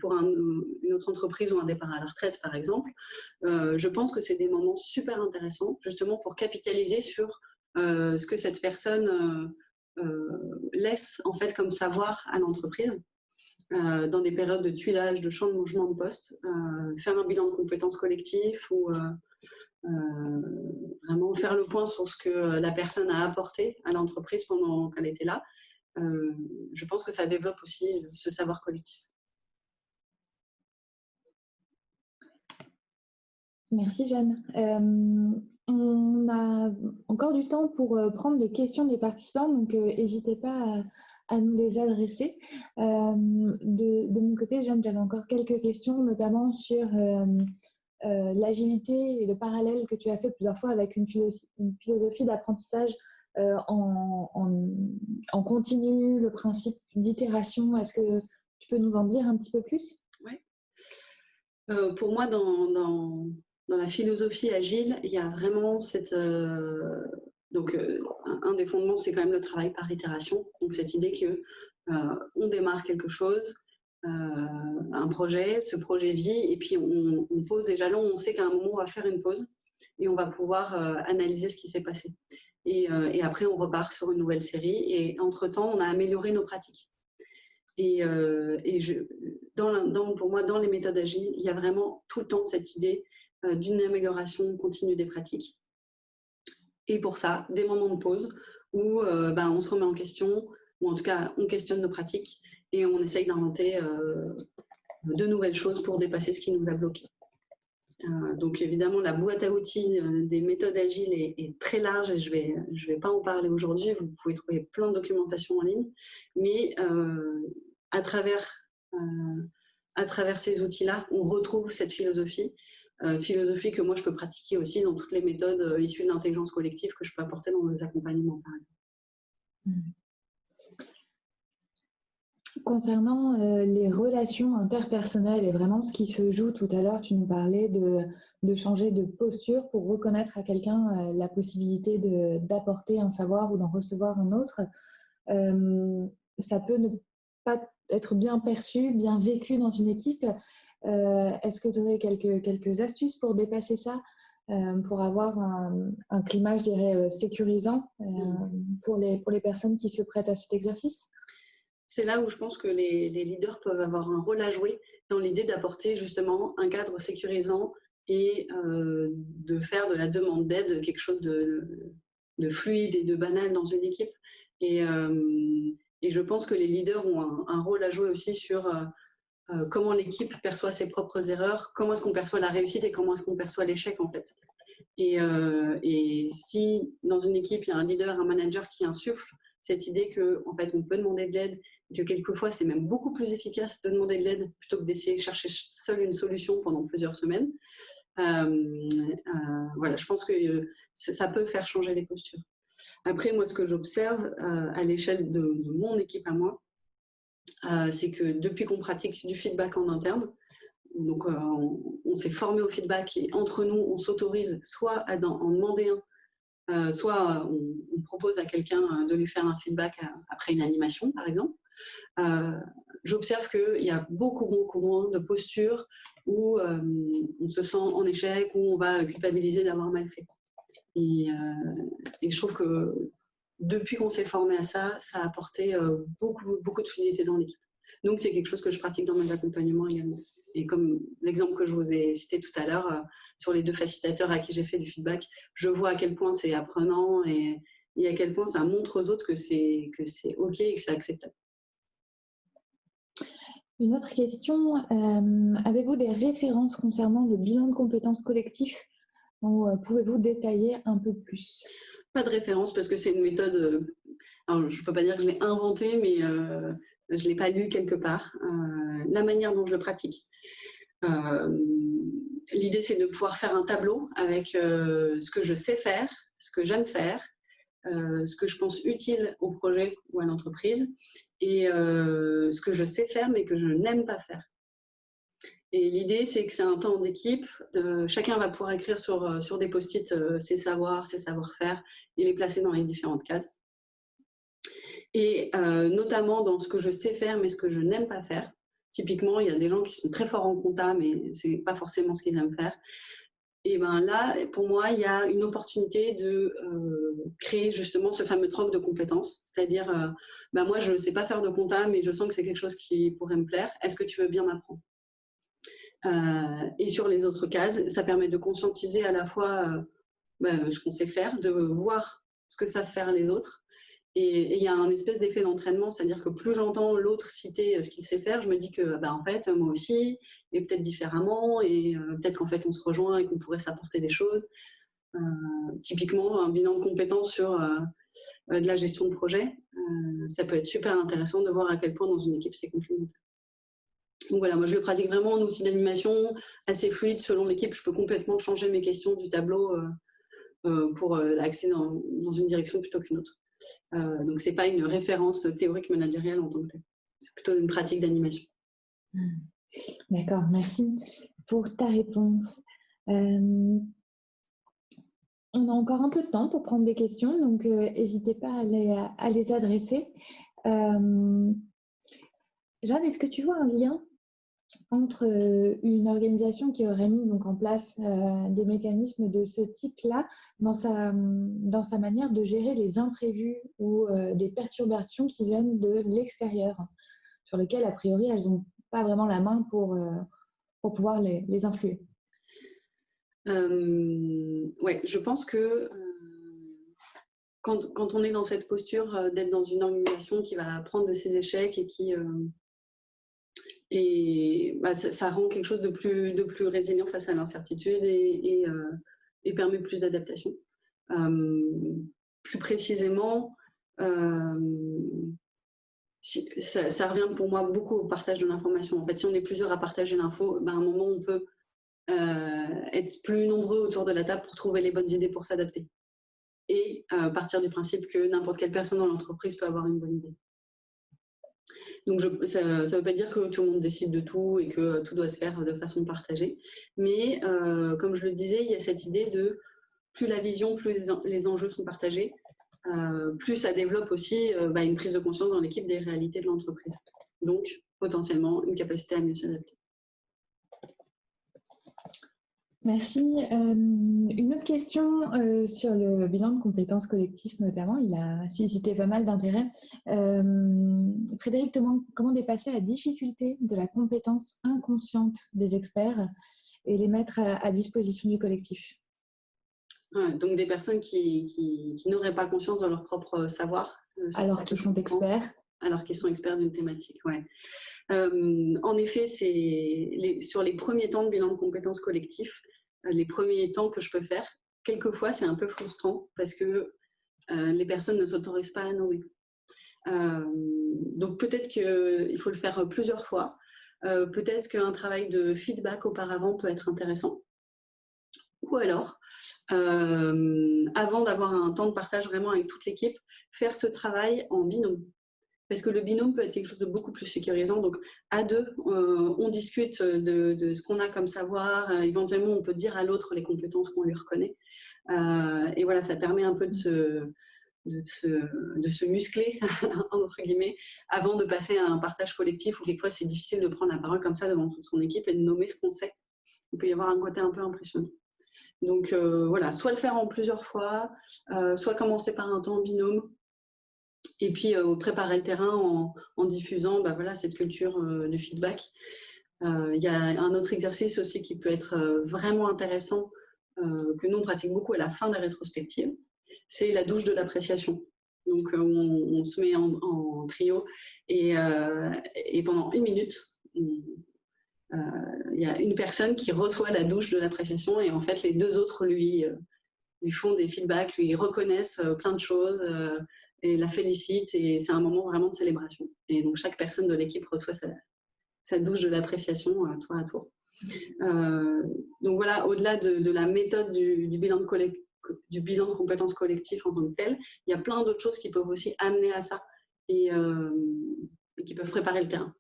pour une autre entreprise ou un départ à la retraite, par exemple, je pense que c'est des moments super intéressants, justement pour capitaliser sur ce que cette personne laisse en fait comme savoir à l'entreprise. Dans des périodes de tuilage, de changement de poste, faire un bilan de compétences collectives ou vraiment faire le point sur ce que la personne a apporté à l'entreprise pendant qu'elle était là. Je pense que ça développe aussi ce savoir collectif.
Merci Jeanne. On a encore du temps pour prendre des questions des participants, donc n'hésitez pas à nous les adresser. De mon côté, Jeanne, j'avais encore quelques questions, notamment sur l'agilité et le parallèle que tu as fait plusieurs fois avec une philosophie d'apprentissage en continu, le principe d'itération. Est-ce que tu peux nous en dire un petit peu plus?
Oui. Pour moi, dans la philosophie agile, il y a vraiment cette... donc, un des fondements, c'est quand même le travail par itération. Donc, cette idée qu'on démarre quelque chose, un projet, ce projet vit, et puis on pose des jalons, on sait qu'à un moment, on va faire une pause, et on va pouvoir analyser ce qui s'est passé. Et après, on repart sur une nouvelle série, et entre-temps, on a amélioré nos pratiques. Pour moi, dans les méthodes agiles, il y a vraiment tout le temps cette idée d'une amélioration continue des pratiques. Et pour ça, des moments de pause où on se remet en question, ou en tout cas, on questionne nos pratiques et on essaye d'inventer de nouvelles choses pour dépasser ce qui nous a bloqués. Donc évidemment, la boîte à outils des méthodes agiles est très large et je vais pas en parler aujourd'hui. Vous pouvez trouver plein de documentation en ligne, mais à travers ces outils-là, on retrouve cette philosophie que moi je peux pratiquer aussi dans toutes les méthodes issues de l'intelligence collective que je peux apporter dans des accompagnements, par exemple.
Concernant les relations interpersonnelles et vraiment ce qui se joue, tout à l'heure, tu nous parlais de changer de posture pour reconnaître à quelqu'un la possibilité d'apporter un savoir ou d'en recevoir un autre. Ça peut ne pas être bien perçu, bien vécu dans une équipe. Est-ce que tu aurais quelques astuces pour dépasser ça, pour avoir un climat, je dirais, sécurisant pour les personnes qui se prêtent à cet exercice?
C'est là où je pense que les leaders peuvent avoir un rôle à jouer dans l'idée d'apporter justement un cadre sécurisant et de faire de la demande d'aide quelque chose de fluide et de banal dans une équipe. Et je pense que les leaders ont un rôle à jouer aussi sur comment l'équipe perçoit ses propres erreurs, comment est-ce qu'on perçoit la réussite et comment est-ce qu'on perçoit l'échec en fait. Et si dans une équipe, il y a un leader, un manager qui insuffle cette idée qu'en fait, on peut demander de l'aide, et que quelquefois, c'est même beaucoup plus efficace de demander de l'aide plutôt que d'essayer de chercher seul une solution pendant plusieurs semaines. Voilà, je pense que ça peut faire changer les postures. Après, moi, ce que j'observe à l'échelle de mon équipe à moi, c'est que depuis qu'on pratique du feedback en interne, donc on s'est formé au feedback et entre nous, on s'autorise soit à en demander un, soit on propose à quelqu'un de lui faire un feedback après une animation, par exemple. j'observe qu'il y a beaucoup moins de postures où on se sent en échec, où on va culpabiliser d'avoir mal fait. Et je trouve que depuis qu'on s'est formé à ça, ça a apporté beaucoup de fluidité dans l'équipe. Donc c'est quelque chose que je pratique dans mes accompagnements également. Et comme l'exemple que je vous ai cité tout à l'heure, sur les 2 facilitateurs à qui j'ai fait du feedback, je vois à quel point c'est apprenant et à quel point ça montre aux autres que c'est OK et que c'est acceptable.
Une autre question, avez-vous des références concernant le bilan de compétences collectives ou pouvez-vous détailler un peu plus?
Pas de référence parce que c'est une méthode, alors je ne peux pas dire que je l'ai inventée, mais je ne l'ai pas lu quelque part. La manière dont je le pratique. L'idée, c'est de pouvoir faire un tableau avec ce que je sais faire, ce que j'aime faire, ce que je pense utile au projet ou à l'entreprise et ce que je sais faire mais que je n'aime pas faire. Et l'idée, c'est que c'est un temps d'équipe. Chacun va pouvoir écrire sur des post-it ses savoirs, ses savoir-faire et les placer dans les différentes cases. Et notamment dans ce que je sais faire mais ce que je n'aime pas faire. Typiquement, il y a des gens qui sont très forts en compta, mais ce n'est pas forcément ce qu'ils aiment faire. Et ben là, pour moi, il y a une opportunité de créer justement ce fameux troc de compétences. C'est-à-dire, moi, je ne sais pas faire de compta, mais je sens que c'est quelque chose qui pourrait me plaire. Est-ce que tu veux bien m'apprendre ? Et sur les autres cases, ça permet de conscientiser à la fois ce qu'on sait faire, de voir ce que savent faire les autres. Et il y a un espèce d'effet d'entraînement, c'est-à-dire que plus j'entends l'autre citer ce qu'il sait faire, je me dis que en fait, moi aussi, et peut-être différemment, et peut-être qu'en fait on se rejoint et qu'on pourrait s'apporter des choses. Typiquement, un bilan de compétences sur de la gestion de projet, ça peut être super intéressant de voir à quel point dans une équipe c'est complémentaire. Donc voilà, moi je le pratique vraiment en outil d'animation, assez fluide. Selon l'équipe, je peux complètement changer mes questions du tableau pour l'axer dans une direction plutôt qu'une autre. Donc c'est pas une référence théorique managériale en tant que telle. C'est plutôt une pratique d'animation.
D'accord, merci pour ta réponse. On a encore un peu de temps pour prendre des questions, donc n'hésitez pas à les adresser. Jeanne, est-ce que tu vois un lien entre une organisation qui aurait mis donc en place des mécanismes de ce type-là dans sa manière de gérer les imprévus ou des perturbations qui viennent de l'extérieur, sur lesquelles, a priori, elles n'ont pas vraiment la main pour pouvoir les influer?
Ouais, je pense que quand on est dans cette posture d'être dans une organisation qui va apprendre de ses échecs et qui ça rend quelque chose de plus résilient face à l'incertitude et permet plus d'adaptation. Plus précisément, ça revient pour moi beaucoup au partage de l'information. En fait, si on est plusieurs à partager l'info, à un moment, on peut être plus nombreux autour de la table pour trouver les bonnes idées pour s'adapter. Et partir du principe que n'importe quelle personne dans l'entreprise peut avoir une bonne idée. Donc ça ne veut pas dire que tout le monde décide de tout et que tout doit se faire de façon partagée. Mais comme je le disais, il y a cette idée de plus la vision, plus les enjeux sont partagés, plus ça développe aussi une prise de conscience dans l'équipe des réalités de l'entreprise. Donc potentiellement une capacité à mieux s'adapter.
Merci. Une autre question sur le bilan de compétences collectives notamment, il a suscité pas mal d'intérêt. Frédéric, comment dépasser la difficulté de la compétence inconsciente des experts et les mettre à disposition du collectif?
Donc des personnes qui n'auraient pas conscience de leur propre savoir.
Alors qu'ils sont experts.
Alors qu'ils sont experts d'une thématique, ouais. En effet, sur les premiers temps de bilan de compétences collectives, les premiers temps que je peux faire, quelquefois c'est un peu frustrant parce que les personnes ne s'autorisent pas à nommer. Donc peut-être qu'il faut le faire plusieurs fois. Peut-être qu'un travail de feedback auparavant peut être intéressant. Ou alors, avant d'avoir un temps de partage vraiment avec toute l'équipe, faire ce travail en binôme. Parce que le binôme peut être quelque chose de beaucoup plus sécurisant. Donc, à deux, on discute de ce qu'on a comme savoir. Éventuellement, on peut dire à l'autre les compétences qu'on lui reconnaît. Et voilà, ça permet un peu de se muscler, entre guillemets, avant de passer à un partage collectif où quelquefois c'est difficile de prendre la parole comme ça devant toute son équipe et de nommer ce qu'on sait. Il peut y avoir un côté un peu impressionnant. Donc voilà, soit le faire en plusieurs fois, soit commencer par un temps en binôme, et puis préparer le terrain en diffusant voilà, cette culture de feedback. Il y a un autre exercice aussi qui peut être vraiment intéressant, que nous on pratique beaucoup à la fin des rétrospectives, c'est la douche de l'appréciation. Donc on se met en trio et pendant 1 minute, il y a une personne qui reçoit la douche de l'appréciation et en fait les 2 autres lui font des feedbacks, lui reconnaissent plein de choses et la félicitent, et c'est un moment vraiment de célébration. Et donc chaque personne de l'équipe reçoit sa douche de l'appréciation tour à tour. Donc voilà, au-delà de la méthode du bilan de compétences collectives en tant que tel, il y a plein d'autres choses qui peuvent aussi amener à ça et qui peuvent préparer le terrain.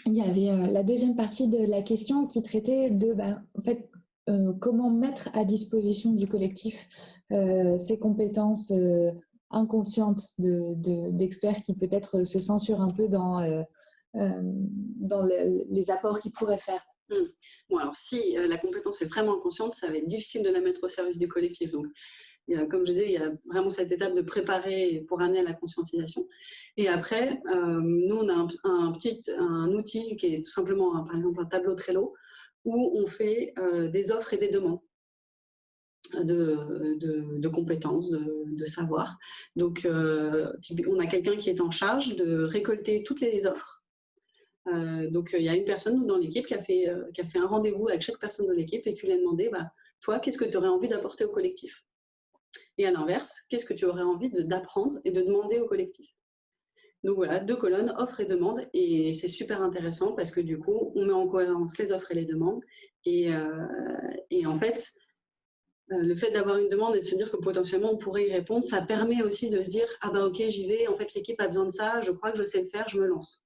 Il y avait la deuxième partie de la question qui traitait de en fait, comment mettre à disposition du collectif ces compétences inconscientes d'experts qui peut-être se censurent un peu dans les apports qu'ils pourraient faire.
Bon, alors si la compétence est vraiment inconsciente, ça va être difficile de la mettre au service du collectif. Donc, comme je disais, il y a vraiment cette étape de préparer pour amener à la conscientisation. Et après, nous, on a un outil qui est tout simplement, par exemple, un tableau Trello où on fait des offres et des demandes de compétences, de savoir. Donc, on a quelqu'un qui est en charge de récolter toutes les offres. Donc, il y a une personne dans l'équipe qui a fait un rendez-vous avec chaque personne de l'équipe et qui lui a demandé, toi, qu'est-ce que tu aurais envie d'apporter au collectif ? Et à l'inverse, qu'est-ce que tu aurais envie d'apprendre et de demander au collectif ? Donc voilà, 2 colonnes, offres et demandes, et c'est super intéressant parce que du coup, on met en cohérence les offres et les demandes, et en fait, le fait d'avoir une demande et de se dire que potentiellement on pourrait y répondre, ça permet aussi de se dire « Ah bah ok, j'y vais, en fait l'équipe a besoin de ça, je crois que je sais le faire, je me lance ».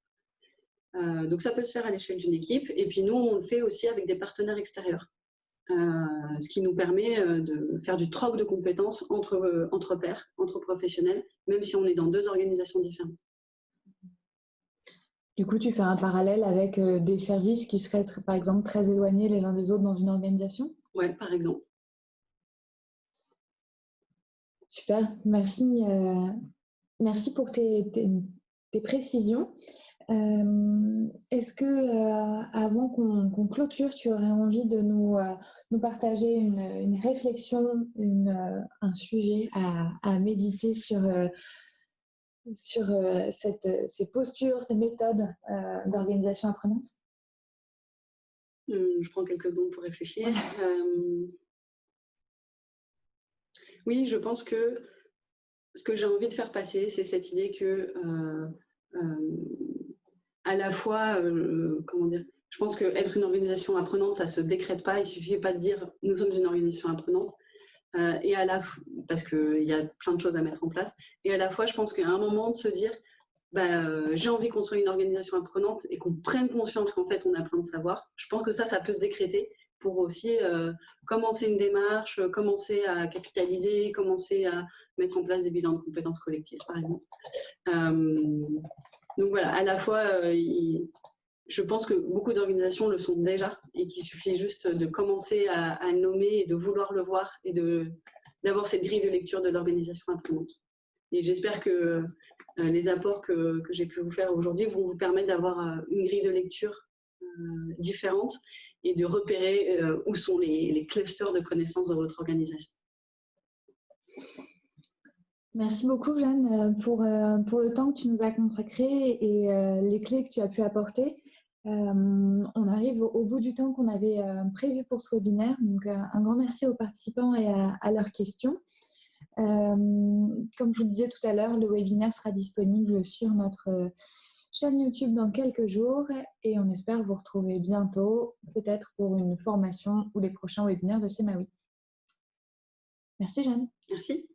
Donc ça peut se faire à l'échelle d'une équipe, et puis nous, on le fait aussi avec des partenaires extérieurs. Ce qui nous permet de faire du troc de compétences entre pairs, entre professionnels, même si on est dans 2 organisations différentes.
Du coup, tu fais un parallèle avec des services qui seraient, par exemple, très éloignés les uns des autres dans une organisation ?
Oui, par exemple.
Super, merci. Merci pour tes précisions. Est-ce que, avant qu'on clôture, tu aurais envie de nous partager une réflexion, un sujet à méditer sur ces postures, ces méthodes d'organisation apprenante ?
Je prends quelques secondes pour réfléchir. Oui, je pense que ce que j'ai envie de faire passer, c'est cette idée que à la fois, comment dire, je pense qu'être une organisation apprenante, ça ne se décrète pas. Il ne suffit pas de dire « nous sommes une organisation apprenante ». Et parce qu'il y a plein de choses à mettre en place. Et à la fois, je pense qu'à un moment de se dire j'ai envie qu'on soit une organisation apprenante et qu'on prenne conscience qu'en fait, on a plein de savoir. Je pense que ça peut se décréter pour aussi commencer une démarche, commencer à capitaliser, commencer à mettre en place des bilans de compétences collectives, par exemple. Donc voilà, à la fois, je pense que beaucoup d'organisations le sont déjà et qu'il suffit juste de commencer à le nommer et de vouloir le voir et d'avoir cette grille de lecture de l'organisation apprenante. Et j'espère que les apports que j'ai pu vous faire aujourd'hui vont vous permettre d'avoir une grille de lecture différente et de repérer où sont les clusters de connaissances dans votre organisation.
Merci beaucoup, Jeanne, pour le temps que tu nous as consacré et les clés que tu as pu apporter. On arrive au bout du temps qu'on avait prévu pour ce webinaire. Donc, un grand merci aux participants et à leurs questions. Comme je vous disais tout à l'heure, le webinaire sera disponible sur notre chaîne YouTube dans quelques jours et on espère vous retrouver bientôt, peut-être pour une formation ou les prochains webinaires de CEMAWI. Merci, Jeanne.
Merci.